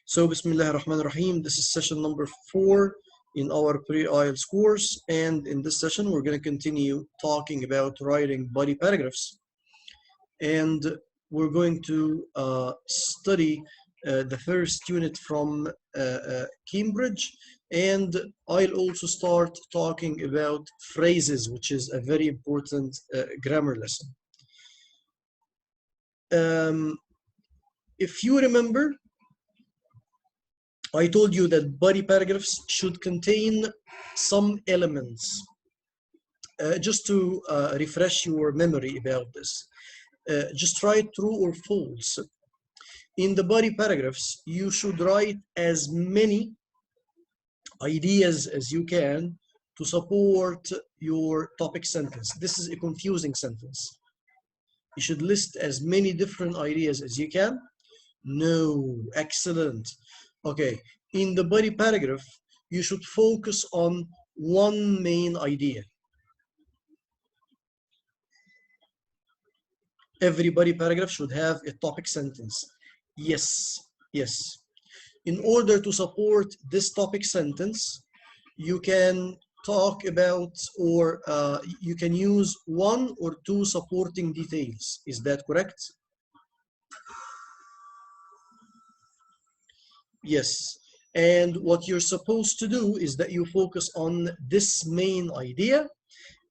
So, Bismillah ar-Rahman ar-Rahim, this is session number 4 in our pre-IELTS course, and in this session we're going to continue talking about writing body paragraphs, and we're going to study the first unit from Cambridge, and I'll also start talking about phrases, which is a very important grammar lesson. If you remember, I told you that body paragraphs should contain some elements. Just to refresh your memory about this, just write true or false. In the body paragraphs, you should write as many ideas as you can to support your topic sentence. This is a confusing sentence. You should list as many different ideas as you can. No, excellent. Okay, in the body paragraph, you should focus on one main idea. Every body paragraph should have a topic sentence. Yes, yes. In order to support this topic sentence, you can talk about or you can use one or two supporting details. Is that correct? Yes. And what you're supposed to do is that you focus on this main idea,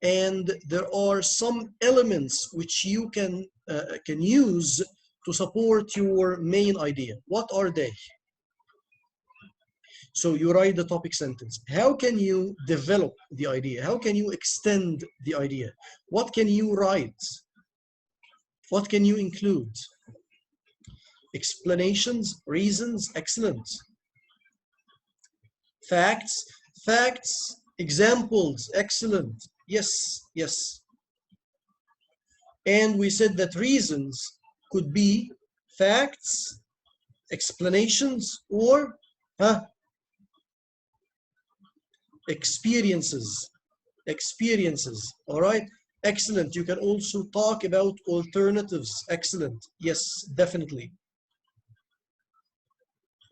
and there are some elements which you can use to support your main idea. What are they? So you write the topic sentence. How can you develop the idea? How can you extend the idea? What can you write? What can you include? Explanations, reasons, excellent. Facts, examples, excellent. Yes, yes. And we said that reasons could be facts, explanations, or experiences. All right, excellent. You can also talk about alternatives. Excellent. Yes, definitely.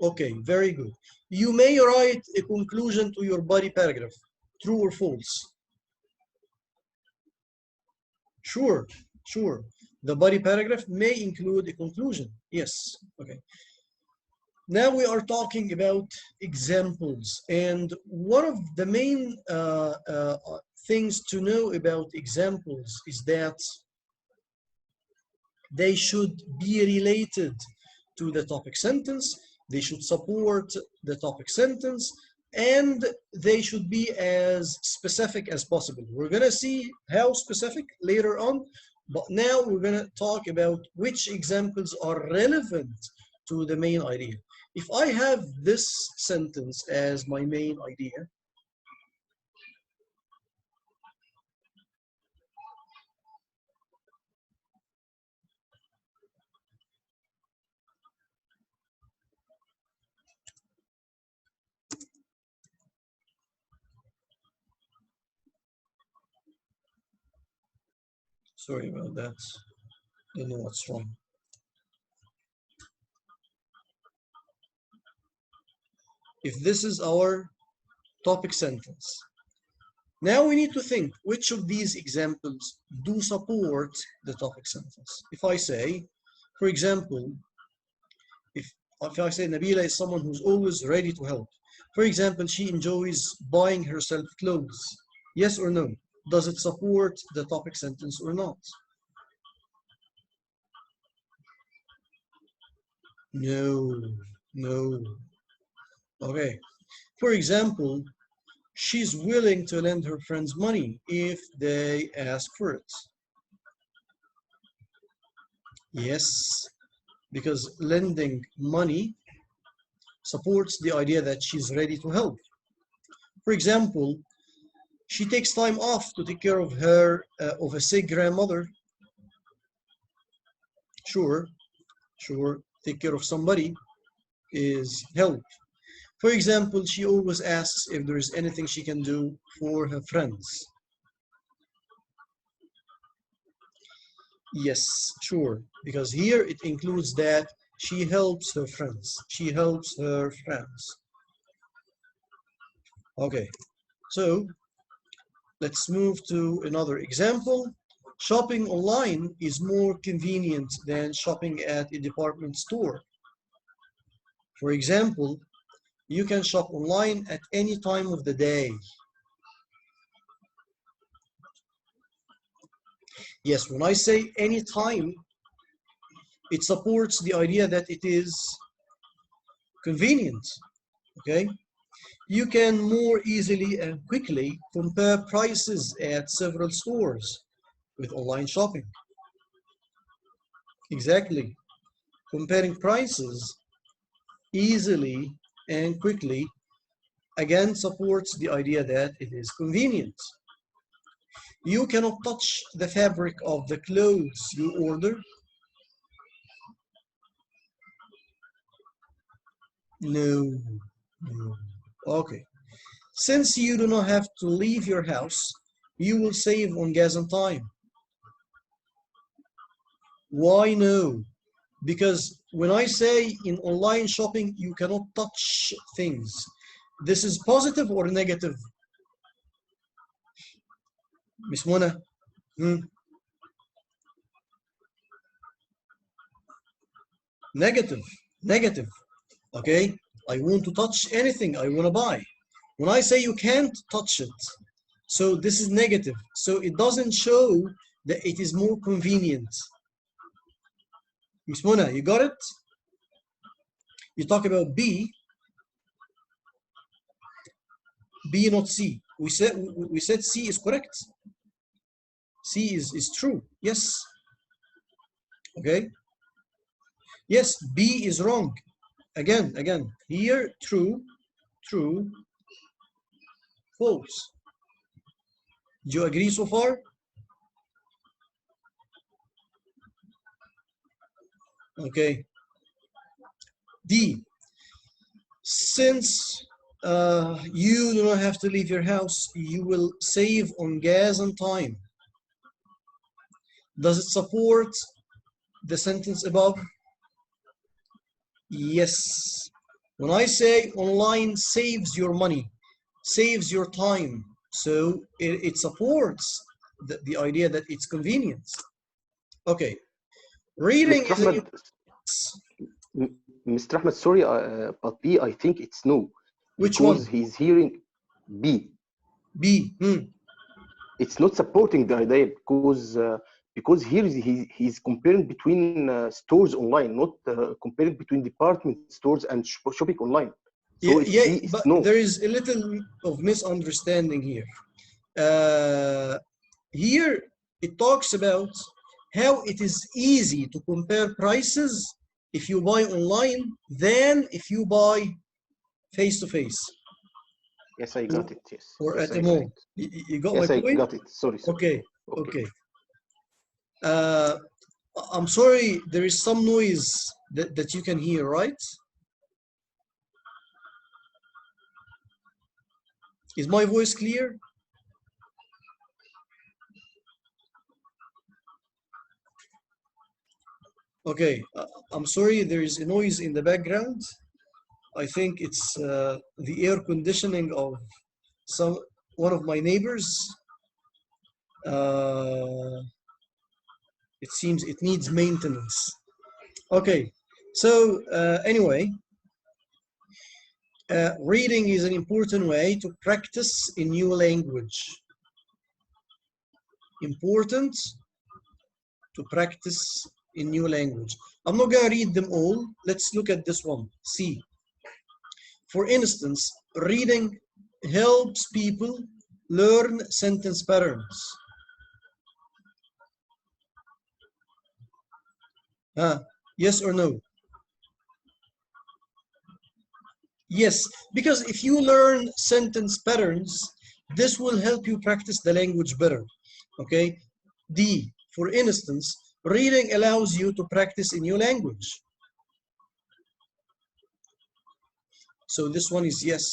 Okay, very good. You may write a conclusion to your body paragraph. True or false? Sure. The body paragraph may include a conclusion. Yes. Okay. Now we are talking about examples, and one of the main things to know about examples is that they should be related to the topic sentence, they should support the topic sentence, and they should be as specific as possible. We're going to see how specific later on, but now we're going to talk about which examples are relevant to the main idea. If I have this sentence as my main idea, sorry about that, don't know what's wrong. If this is our topic sentence, now we need to think which of these examples do support the topic sentence. If I say, for example, if I say Nabila is someone who's always ready to help. For example, she enjoys buying herself clothes. Yes or no? Does it support the topic sentence or not? No. Okay. For example, she's willing to lend her friends money if they ask for it. Yes, because lending money supports the idea that she's ready to help. For example, she takes time off to take care of her of a sick grandmother. Sure, take care of somebody is help. For example, she always asks if there is anything she can do for her friends. Yes, sure, because here it includes that She helps her friends. She helps her friends. Okay, so let's move to another example. Shopping online is more convenient than shopping at a department store. For example, you can shop online at any time of the day. Yes, when I say any time, it supports the idea that it is convenient, okay? You can more easily and quickly compare prices at several stores with online shopping. Exactly. Comparing prices easily and quickly again supports the idea that it is convenient. You cannot touch the fabric of the clothes you order. No, no. Okay. Since you do not have to leave your house, you will save on gas and time. Why no? Because when I say in online shopping, you cannot touch things. This is positive or negative? Miss Mona? Negative, negative. Okay? I want to touch anything I want to buy. When I say you can't touch it, so this is negative. So it doesn't show that it is more convenient. Miss Mona, you got it? You talk about B not C. We said C is correct. C is true. Yes. Okay. Yes, B is wrong. Again. Here, true, false. Do you agree so far? Okay. D. Since you do not have to leave your house, you will save on gas and time. Does it support the sentence above? Yes. When I say online saves your money, saves your time, so it supports the idea that it's convenient. Okay. Reading Mr. is a... Ahmed, Mr. Ahmed, sorry, but B, I think it's no, Which one? because he's hearing B. B. It's not supporting the idea because here he's comparing between stores online, not comparing between department stores and shopping online. So it's Yeah, B, it's but no. there is a little of misunderstanding here. Here it talks about how it is easy to compare prices if you buy online than if you buy face to face Yes, I got it. Yes, or yes, at the I got mall. it. You got my Yes, I point? got it. Sorry, sorry. Okay, Okay. okay. Uh, I'm sorry, there is some noise that you can hear, right? Is my voice clear? Okay, I'm sorry, there is a noise in the background. I think it's the air conditioning of one of my neighbors. Uh, it seems it needs maintenance. Okay, so anyway, reading is an important way to practice a new language. Important to practice a new language. I'm not going to read them all. Let's look at this one. C. For instance, reading helps people learn sentence patterns. Yes or no? Yes, because if you learn sentence patterns, this will help you practice the language better. Okay? D, for instance, reading allows you to practice a new language. So this one is yes.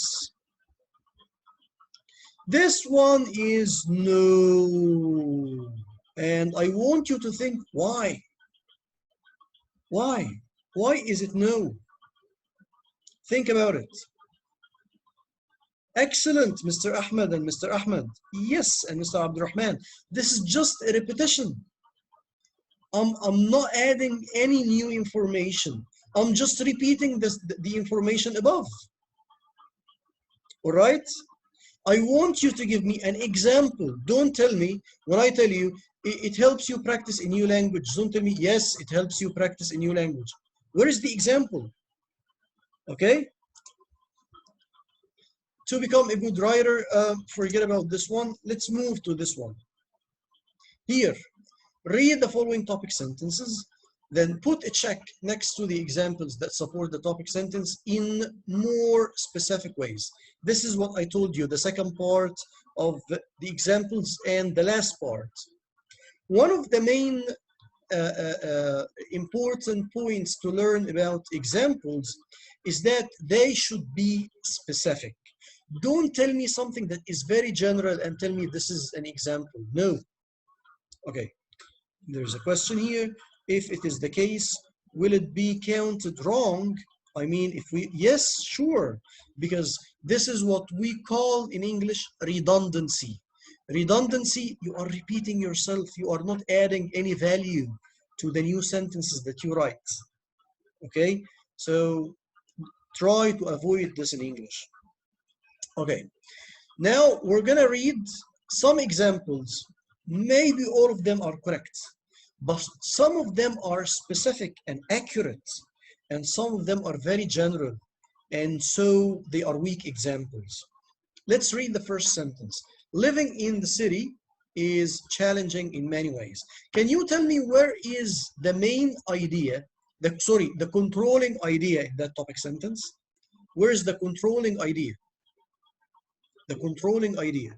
This one is no. And I want you to think why? Why? Why is it no? Think about it. Excellent, Mr. Ahmed and Mr. Ahmed. Yes, and Mr. Abdurrahman. This is just a repetition. I'm not adding any new information. I'm just repeating the information above. All right? I want you to give me an example. Don't tell me, when I tell you, it helps you practice a new language. Don't tell me, yes, it helps you practice a new language. Where is the example? Okay? To become a good writer, forget about this one. Let's move to this one. Here, read the following topic sentences, then put a check next to the examples that support the topic sentence in more specific ways. This is what I told you, the second part of the examples and the last part. One of the main important points to learn about examples is that they should be specific. Don't tell me something that is very general and tell me this is an example. No. Okay. There's a question here. If it is the case, will it be counted wrong? I mean, if we, yes, sure, because this is what we call in English redundancy. Redundancy, you are repeating yourself. You are not adding any value to the new sentences that you write. Okay, so try to avoid this in English. Okay, now we're gonna read some examples. Maybe all of them are correct, but some of them are specific and accurate, and some of them are very general, and so they are weak examples. Let's read the first sentence. Living in the city is challenging in many ways. Can you tell me where is the main idea, the controlling idea in that topic sentence? Where is the controlling idea? The controlling idea.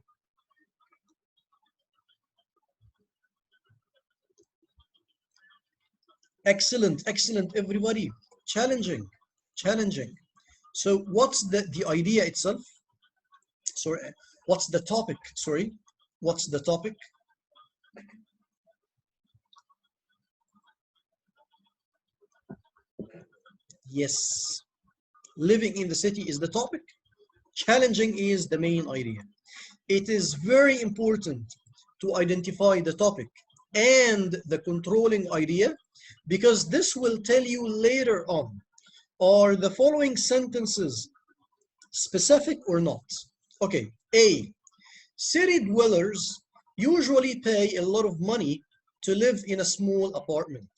Excellent, excellent, everybody. Challenging, challenging. So what's the idea itself? Sorry, what's the topic? Sorry, what's the topic? Yes, living in the city is the topic. Challenging is the main idea. It is very important to identify the topic and the controlling idea, because this will tell you later on, are the following sentences specific or not? Okay, A, city dwellers usually pay a lot of money to live in a small apartment.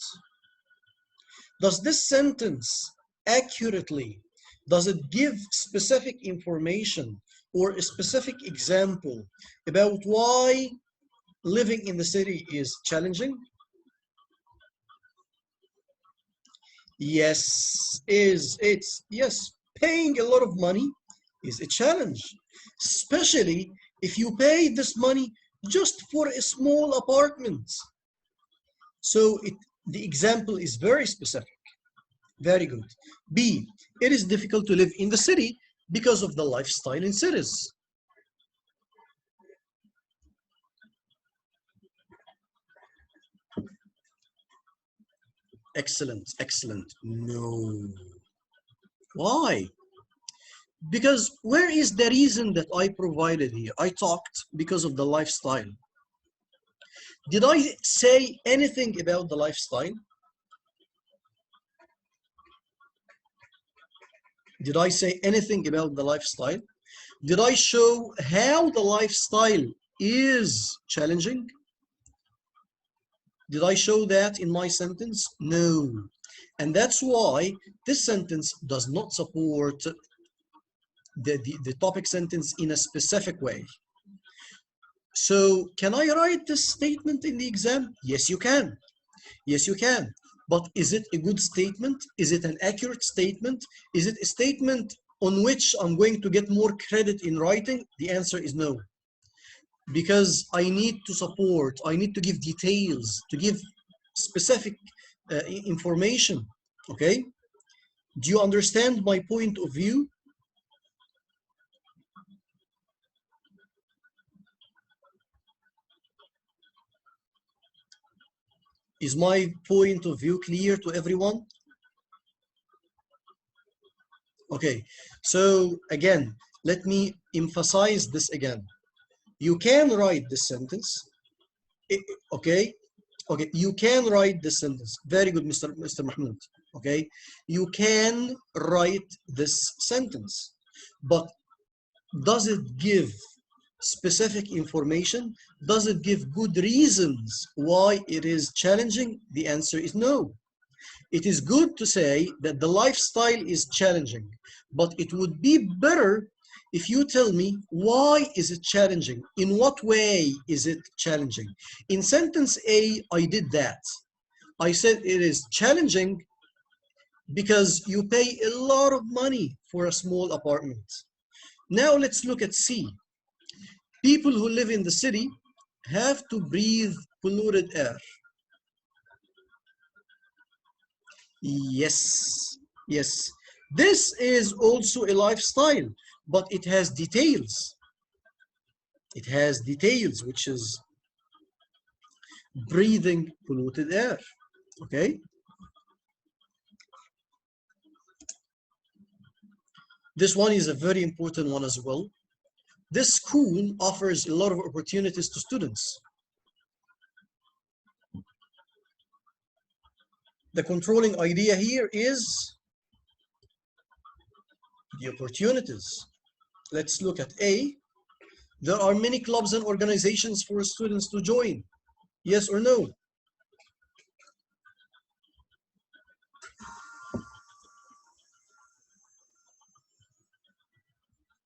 Does this sentence accurately, does it give specific information or a specific example about why living in the city is challenging? Yes, yes, paying a lot of money is a challenge, especially if you pay this money just for a small apartment. So the example is very specific. Very good. B, it is difficult to live in the city because of the lifestyle in cities. Excellent, excellent. No. Why? Because where is the reason that I provided here? I talked because of the lifestyle. Did I say anything about the lifestyle? Did I say anything about the lifestyle? Did I show how the lifestyle is challenging? Did I show that in my sentence? No. And that's why this sentence does not support the topic sentence in a specific way. So can I write this statement in the exam? Yes, you can. Yes, you can. But is it a good statement? Is it an accurate statement? Is it a statement on which I'm going to get more credit in writing? The answer is no. Because I need to support, I need to give details, to give specific information, okay? Do you understand my point of view? Is my point of view clear to everyone? Okay, so again, let me emphasize this again. You can write this sentence. Okay, okay, you can write this sentence. Very good, Mr. Mahmoud. Okay, you can write this sentence, but does it give specific information? Does it give good reasons why it is challenging? The answer is no. It is good to say that the lifestyle is challenging, but it would be better if you tell me why is it challenging? In what way is it challenging? In sentence A, I did that. I said it is challenging because you pay a lot of money for a small apartment. Now let's look at C. People who live in the city have to breathe polluted air. Yes, yes. This is also a lifestyle, but it has details. It has details, which is breathing polluted air. Okay? This one is a very important one as well. This school offers a lot of opportunities to students. The controlling idea here is the opportunities. Let's look at A. There are many clubs and organizations for students to join. Yes or no?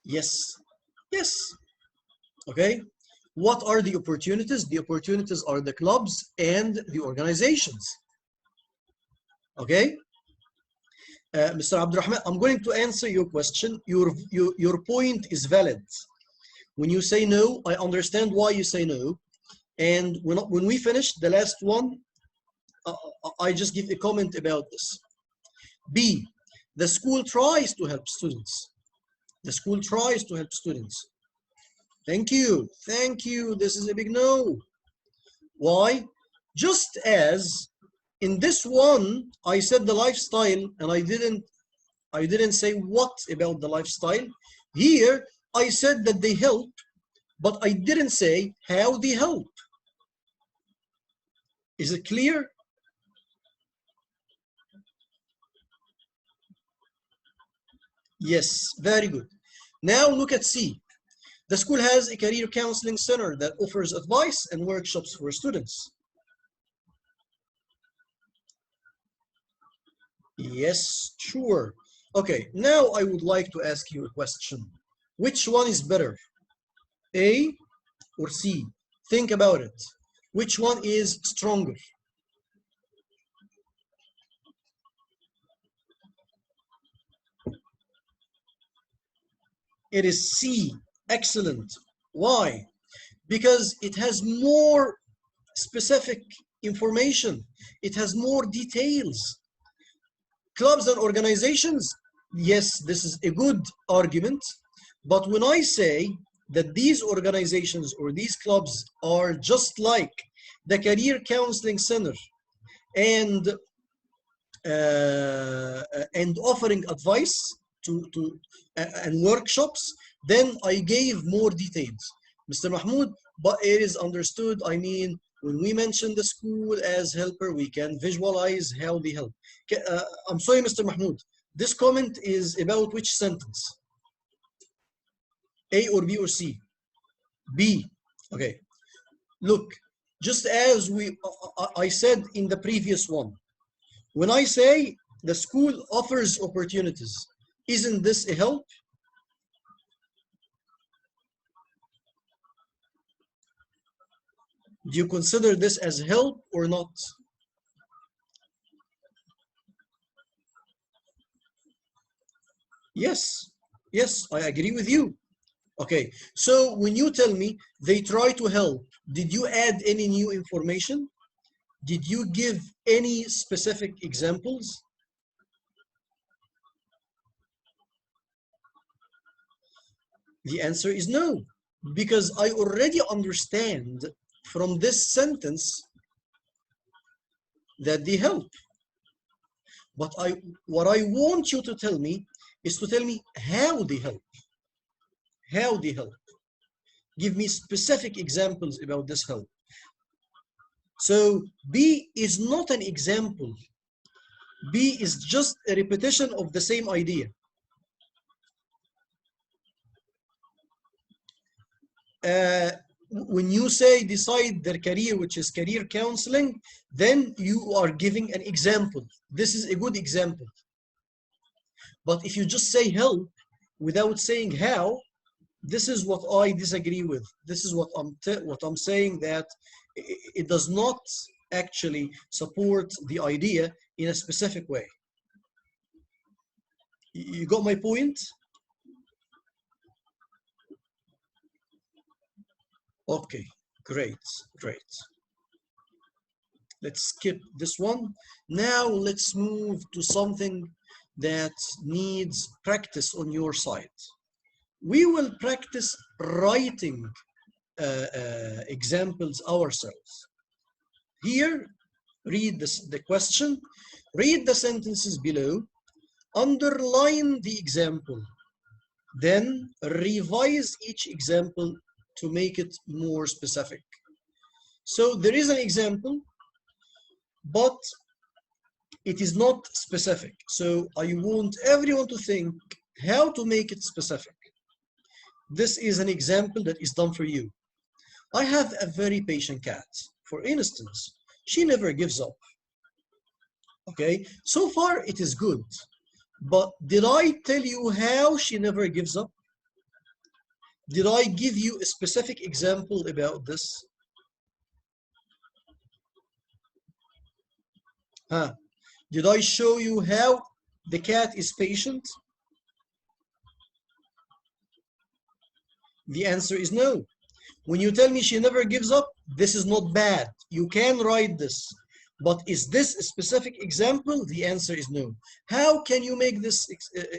Yes. Yes. Okay. What are the opportunities? The opportunities are the clubs and the organizations. Okay. Mr. Abdurrahman, I'm going to answer your question. Your point is valid. When you say no, I understand why you say no. And when we finish the last one, I just give a comment about this. B, the school tries to help students. The school tries to help students. Thank you. Thank you. This is a big no. Why? Just as in this one, I said the lifestyle and I didn't say what about the lifestyle. Here, I said that they help, but I didn't say how they help. Is it clear? Yes, very good. Now look at C. The school has a career counseling center that offers advice and workshops for students. Yes, sure. Okay, now I would like to ask you a question. Which one is better, A or C? Think about it. Which one is stronger? It is C. Excellent. Why? Because it has more specific information. It has more details. Clubs and organizations, yes, this is a good argument. But when I say that these organizations or these clubs are just like the Career Counseling Center and offering advice and workshops, then I gave more details. Mr. Mahmoud, but it is understood. I mean, when we mention the school as helper, we can visualize how they help. I'm sorry, Mr. Mahmoud. This comment is about which sentence? A or B or C? B. Okay. Look, just as I said in the previous one, when I say the school offers opportunities, isn't this a help? Do you consider this as help or not? Yes, yes, I agree with you. Okay, so when you tell me they try to help, did you add any new information? Did you give any specific examples? The answer is no, because I already understand from this sentence that they help. But what I want you to tell me is to tell me how they help. How they help. Give me specific examples about this help. So B is not an example. B is just a repetition of the same idea. When you say decide their career, which is career counseling, then you are giving an example. This is a good example. But if you just say help without saying how, this is what I disagree with. This is what I'm saying, that it does not actually support the idea in a specific way. You got my point? Okay, great, great. Let's skip this one. Now let's move to something that needs practice on your side. We will practice writing examples ourselves. Here, read the question, read the sentences below, underline the example, then revise each example to make it more specific. So there is an example, but it is not specific. So I want everyone to think how to make it specific. This is an example that is done for you. I have a very patient cat. For instance, she never gives up. Okay, so far it is good. But did I tell you how she never gives up? Did I give you a specific example about this? Did I show you how the cat is patient? The answer is no. When you tell me she never gives up, this is not bad. You can write this. But is this a specific example? The answer is no. How can you make this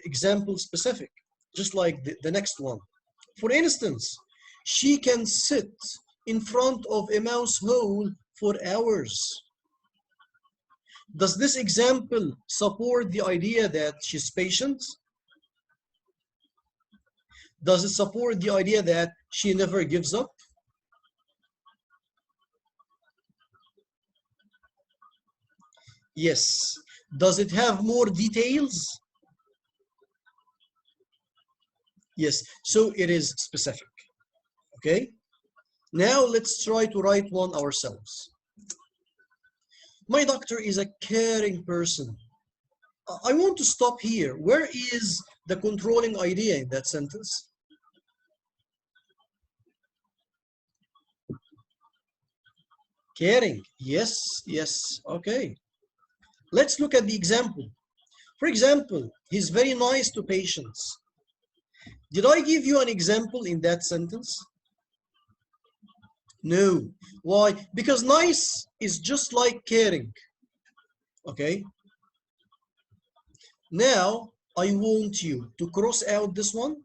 example specific? Just like the next one. For instance, she can sit in front of a mouse hole for hours. Does this example support the idea that she's patient? Does it support the idea that she never gives up? Yes. Does it have more details? Yes. So it is specific. Okay. Now let's try to write one ourselves. My doctor is a caring person. I want to stop here. Where is the controlling idea in that sentence? Caring. Yes, yes. Okay. Let's look at the example. For example, he's very nice to patients. Did I give you an example in that sentence? No. Why? Because nice is just like caring. Okay. Now, I want you to cross out this one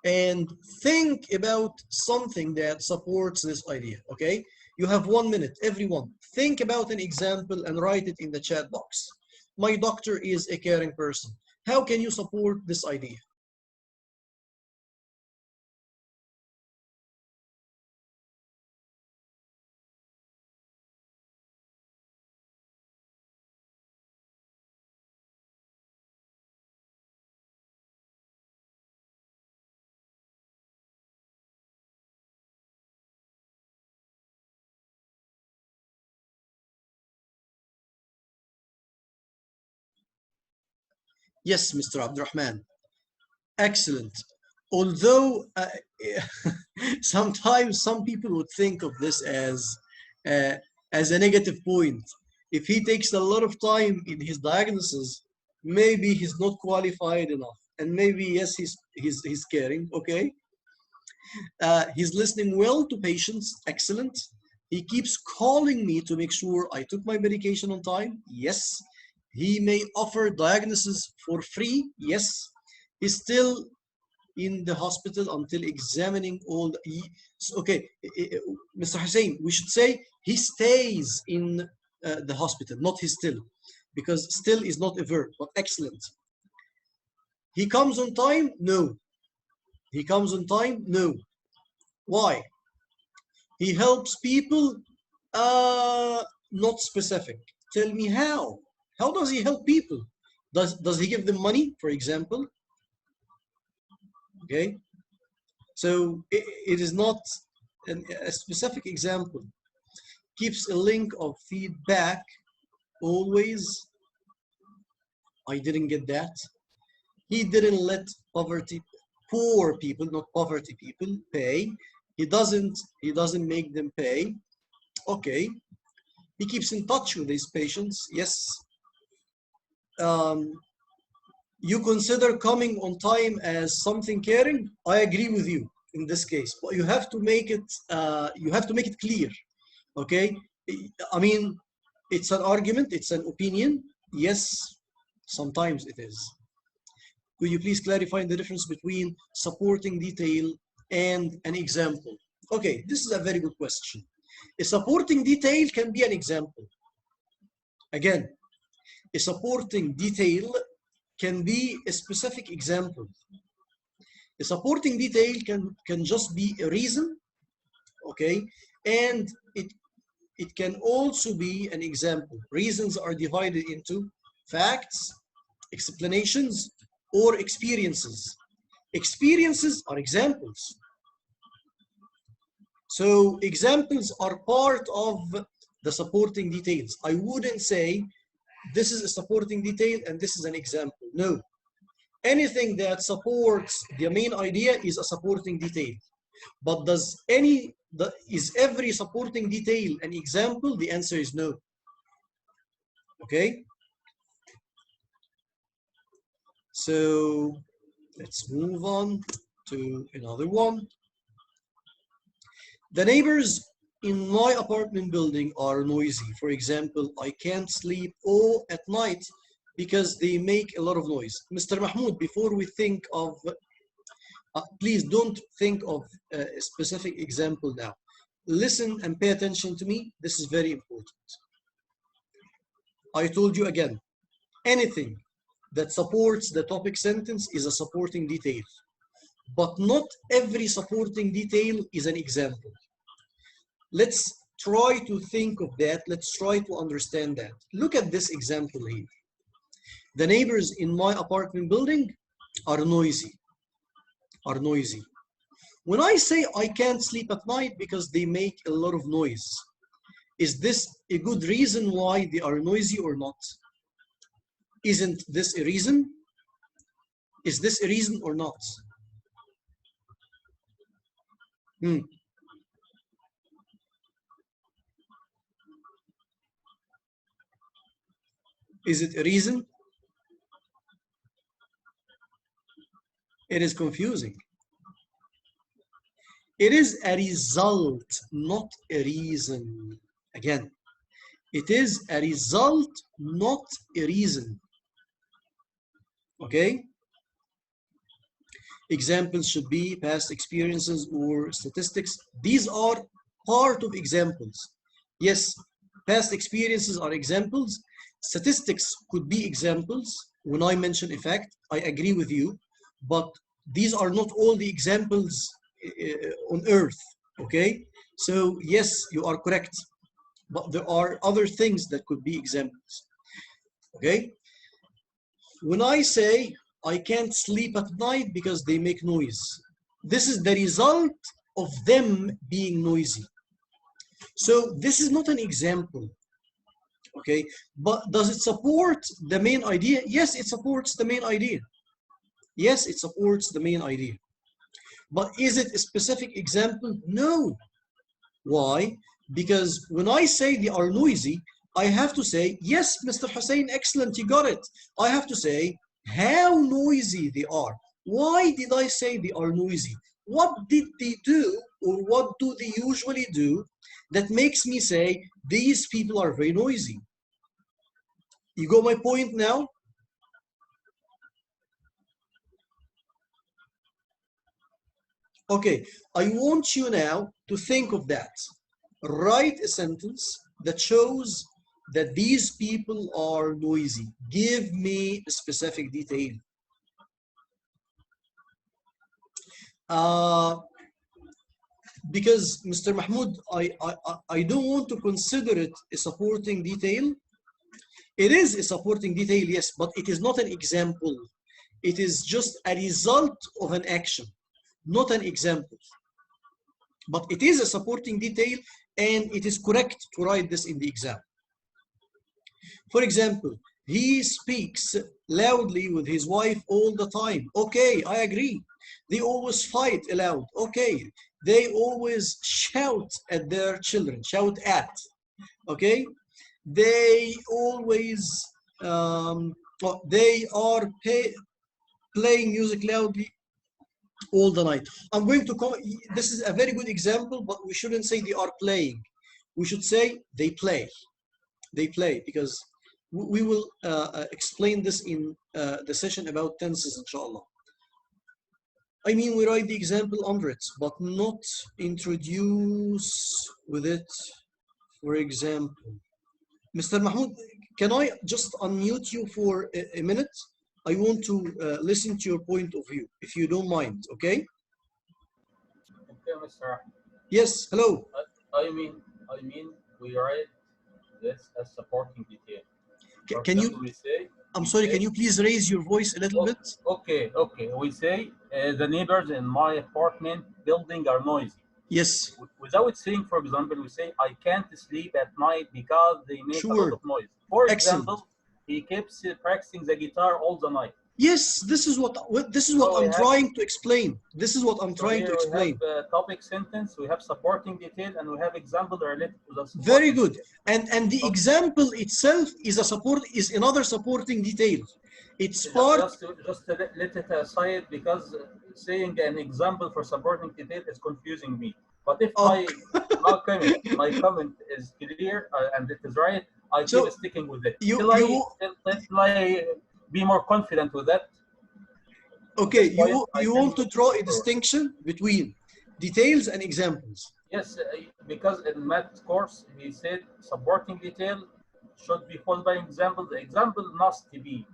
and think about something that supports this idea. Okay. You have 1 minute, everyone. Think about an example and write it in the chat box. My doctor is a caring person. How can you support this idea? Yes, Mr. Abdurrahman. Excellent. Although sometimes some people would think of this uh, as a negative point. If he takes a lot of time in his diagnosis, maybe he's not qualified enough, and maybe yes, he's caring. Okay, he's listening well to patients. Excellent. He keeps calling me to make sure I took my medication on time. Yes. He may offer diagnosis for free. Yes. He's still in the hospital until examining all the, okay, Mr. Hussein, we should say he stays in the hospital, not he still, because still is not a verb, but excellent. He comes on time? No. He comes on time? No. Why? He helps people? Not specific. Tell me how. How does he help people? Does he give them money, for example? Okay. So it is not a specific example. Keeps a link of feedback always. I didn't get that. He didn't let poor people, not poverty people, pay. He doesn't make them pay. Okay. He keeps in touch with his patients. Yes. You consider coming on time as something caring. I agree with you in this case, but you have to make it clear. Okay. I mean, it's an argument. It's an opinion. Yes. Sometimes it is. Could you please clarify the difference between supporting detail and an example? Okay, this is a very good question. A supporting detail can be an example. Again, a supporting detail can be a specific example. A supporting detail can just be a reason, okay? And it can also be an example. Reasons are divided into facts, explanations, or experiences. Experiences are examples. So examples are part of the supporting details. I wouldn't say this is a supporting detail and this is an example. No. Anything that supports the main idea is a supporting detail. But is every supporting detail an example? The answer is no. Okay? So let's move on to another one. The neighbors in my apartment building are noisy. For example, I can't sleep at night because they make a lot of noise. Mr. Mahmoud, before we think of, please don't think of a specific example now. Listen and pay attention to me. This is very important. I told you again, anything that supports the topic sentence is a supporting detail. But not every supporting detail is an example. Let's try to think of that. Let's try to understand that. Look at this example here. The neighbors in my apartment building are noisy. When I say I can't sleep at night because they make a lot of noise, is this a good reason why they are noisy or not? Isn't this a reason? Is this a reason or not? Is it a reason? It is confusing. It is a result, not a reason. Again, it is a result, not a reason. Okay? Examples should be past experiences or statistics. These are part of examples. Yes, past experiences are examples. Statistics could be examples. When I mention a fact, I agree with you, but these are not all the examples on earth, okay? So yes, you are correct, but there are other things that could be examples, okay? When I say I can't sleep at night because they make noise, this is the result of them being noisy. So this is not an example, okay? But does it support the main idea? Yes, it supports the main idea. Yes, it supports the main idea. But is it a specific example? No. Why? Because when I say they are noisy, I have to say, yes, Mr. Hussein, excellent, you got it. I have to say how noisy they are. Why did I say they are noisy? What did they do, or what do they usually do that makes me say these people are very noisy? You got my point now? Okay, I want you now to think of that. Write a sentence that shows that these people are noisy. Give me a specific detail. Because Mr. Mahmoud, I don't want to consider it a supporting detail. It is a supporting detail, yes, but it is not an example. It is just a result of an action, not an example. But it is a supporting detail, and it is correct to write this in the exam. For example, he speaks loudly with his wife all the time. Okay, I agree. They always fight aloud. Okay. They always shout at their children. Shout at. Okay. They always, they are playing music loudly all the night. I'm going to call, this is a very good example, but we shouldn't say they are playing. We should say they play. They play, because we will explain this in the session about tenses, inshallah. I mean, we write the example under it, but not introduce with it, for example. Mr. Mahmoud, can I just unmute you for a minute? I want to listen to your point of view, if you don't mind, okay? Okay, Mr. Yes, hello. I mean, we write this as supporting detail. Can you, we say, I'm sorry, can you please raise your voice a little bit? Okay. We say the neighbors in my apartment building are noisy. Yes. Without saying, for example, we say, I can't sleep at night because they make a lot of noise. For example, he keeps practicing the guitar all the night. Yes, this is what I'm trying to explain. This is what I'm trying to explain. We have topic sentence, we have supporting detail, and we have example related to the supporting Very good. Detail. And the example itself is another supporting detail. It's part. Just to let it aside, because saying an example for supporting detail is confusing me. But if my comment is clear and it is right, I keep sticking with it. Till I be more confident with that. Okay, you want to draw a distinction between details and examples. Yes, because in math course he said supporting detail should be followed by example. The example must be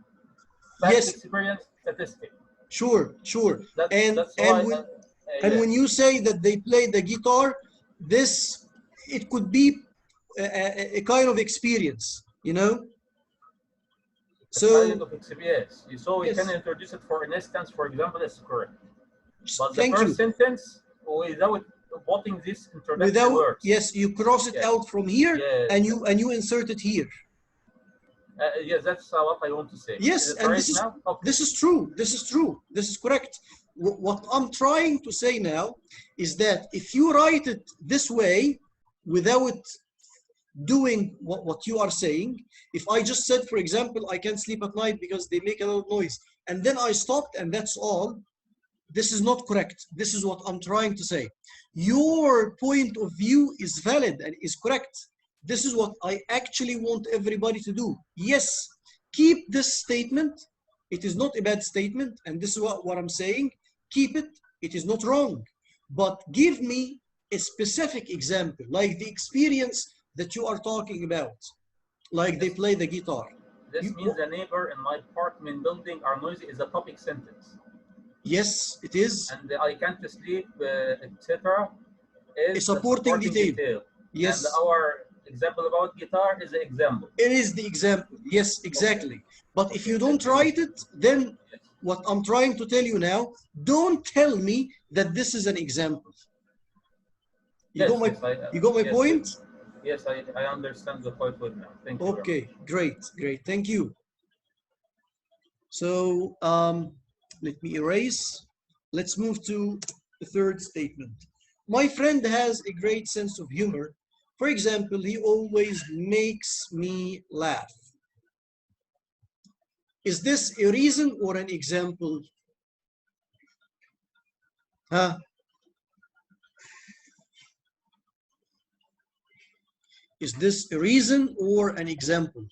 past experience statistic. Sure. And when you say that they play the guitar, it could be a kind of experience, you know. So kind of experience. So we can introduce it for an instance, for example, is correct. But the first sentence, without putting this introduction words. Yes, you cross it out from here, and you insert it here. Yes, that's what I want to say. Yes, and this is true. This is true. This is correct. What I'm trying to say now is that if you write it this way, without doing what you are saying, if I just said, for example, I can't sleep at night because they make a lot of noise, and then I stopped and that's all, this is not correct. This is what I'm trying to say. Your point of view is valid and is correct. This is what I actually want everybody to do. Yes, keep this statement. It is not a bad statement, and this is what I'm saying. Keep it. It is not wrong. But give me a specific example, like the experience that you are talking about, like they play the guitar. This means the neighbor in my apartment building are noisy is a topic sentence. Yes, it is. And I can't sleep, etc. is a supporting detail. Yes. And our example about guitar is the example. It is the example. Yes, exactly. But if you don't write it, then what I'm trying to tell you now, don't tell me that this is an example. You got my point? Yes, I understand the point well now. Thank you. Okay, great. Thank you. So let me erase. Let's move to the third statement. My friend has a great sense of humor. For example, he always makes me laugh. Is this a reason or an example? Huh? Is this a reason or an example?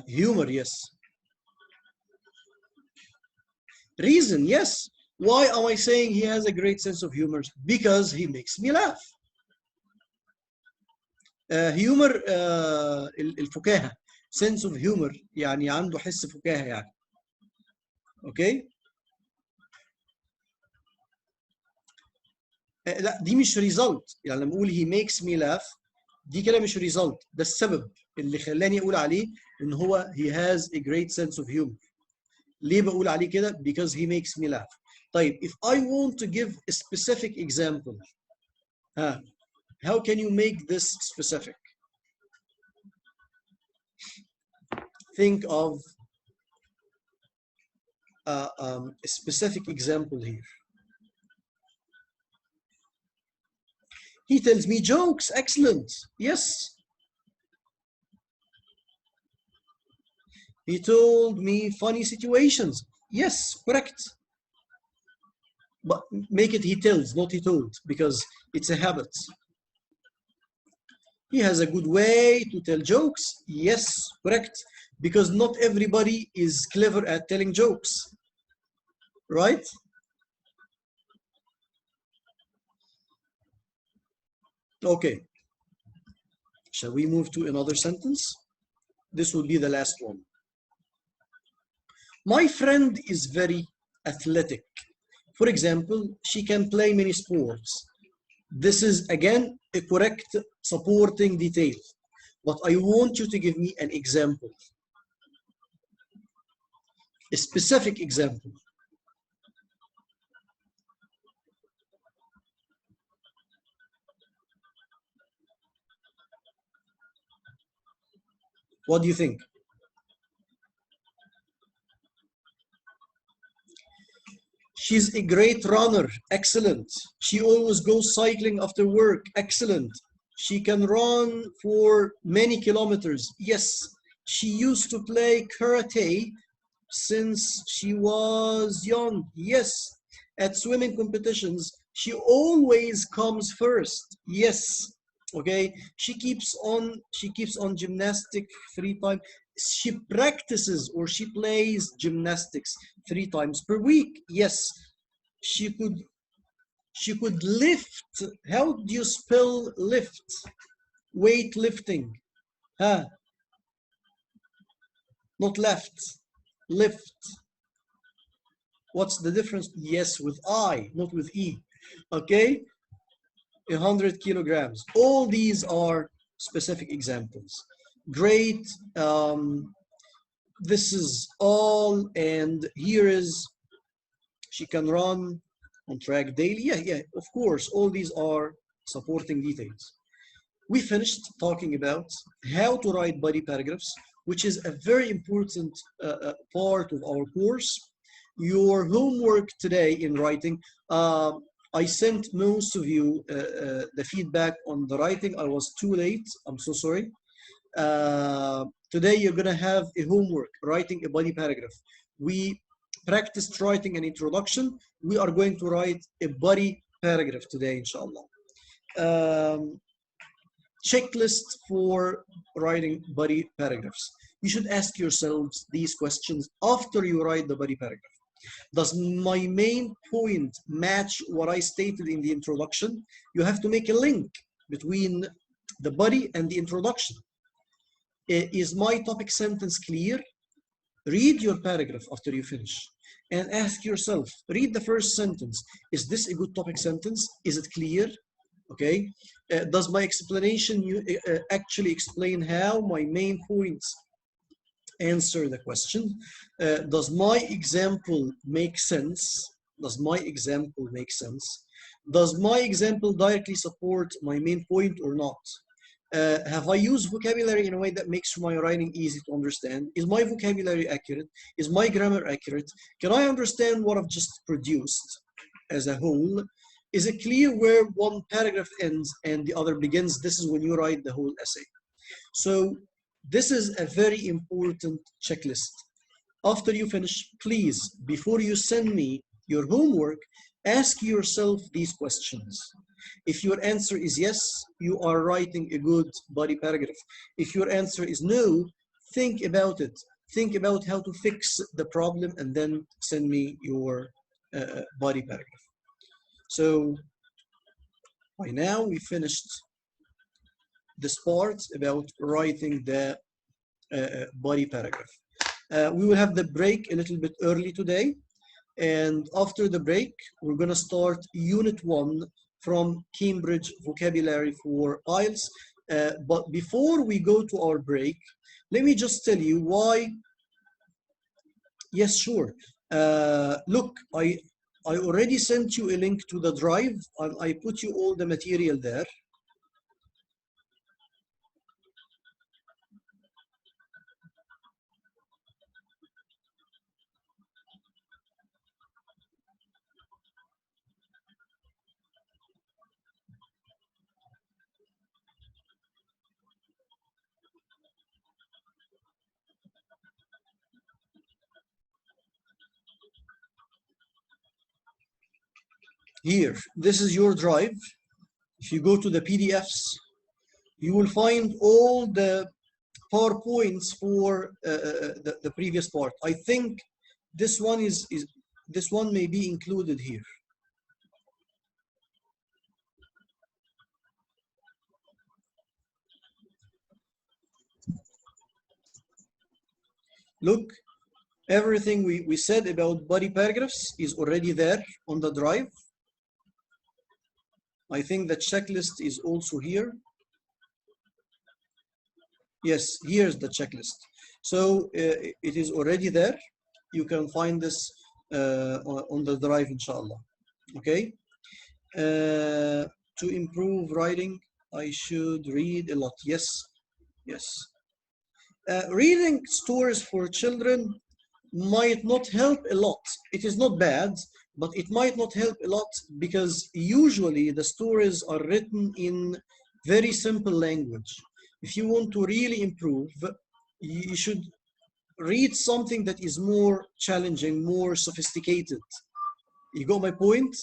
Humor, yes. Reason, yes. Why am I saying he has a great sense of humor? Because he makes me laugh. Humor, الفكاهة. Sense of humor. يعني عنده حس فكاهة يعني. اوكي. لا دي مش ريزلت، يعني لما اقول he makes me laugh دي كده مش ريزلت، ده السبب اللي خلاني اقول عليه ان هو he has a great sense of humor. ليه بقول عليه كده؟ because he makes me laugh. طيب if I want to give a specific example, how can you make this specific? Think of a specific example here. He tells me jokes. Excellent. Yes. He told me funny situations. Yes, correct. But make it he tells, not he told, because it's a habit. He has a good way to tell jokes. Yes, correct. Because not everybody is clever at telling jokes. Right? Okay. Shall we move to another sentence? This will be the last one. My friend is very athletic. For example, she can play many sports. This is again a correct supporting detail, but I want you to give me an example, a specific example. What do you think? She's a great runner. Excellent. She always goes cycling after work. Excellent. She can run for many kilometers. Yes. She used to play karate since she was young. Yes. At swimming competitions, she always comes first. Yes. Okay. She keeps on gymnastic 3 times. She practices or she plays gymnastics 3 times per week. Yes. She could lift. How do you spell lift? Weightlifting. Not left. Lift. What's the difference? Yes, with I, not with E. Okay? 100 kilograms. All these are specific examples. Great. This is all, and here is she can run on track daily. Yeah, of course, all these are supporting details. We finished talking about how to write body paragraphs, which is a very important part of our course. Your homework today in writing, I sent most of you the feedback on the writing. I was too late. I'm so sorry. Today you're going to have a homework, writing a body paragraph. We practiced writing an introduction. We are going to write a body paragraph today, inshallah. Checklist for writing body paragraphs. You should ask yourselves these questions after you write the body paragraph. Does my main point match what I stated in the introduction? You have to make a link between the body and the introduction. Is my topic sentence clear? Read your paragraph after you finish and ask yourself, read the first sentence. Is this a good topic sentence? Is it clear? Okay. Does my explanation actually explain how my main points answer the question? Does my example make sense? Does my example make sense? Does my example directly support my main point or not? Have I used vocabulary in a way that makes my writing easy to understand? Is my vocabulary accurate? Is my grammar accurate? Can I understand what I've just produced as a whole? Is it clear where one paragraph ends and the other begins? This is when you write the whole essay. So this is a very important checklist. After you finish, please, before you send me your homework, ask yourself these questions. If your answer is yes, you are writing a good body paragraph. If your answer is no, think about it. Think about how to fix the problem and then send me your body paragraph. So by now we finished this part about writing the body paragraph. We will have the break a little bit early today. And after the break, we're going to start Unit 1 from Cambridge Vocabulary for IELTS. But before we go to our break, let me just tell you why. Yes, sure. Look, I already sent you a link to the drive, and I put you all the material there. Here, this is your drive. If you go to the PDFs, you will find all the PowerPoints for the previous part. I think this one this one may be included here. Look, everything we said about body paragraphs is already there on the drive. I think the checklist is also here. Yes, here's the checklist. So it is already there. You can find this on the drive, inshallah. Okay. To improve writing, I should read a lot. Yes, yes. Reading stories for children might not help a lot. It is not bad, but it might not help a lot because usually the stories are written in very simple language. If you want to really improve, you should read something that is more challenging, more sophisticated. You got my point?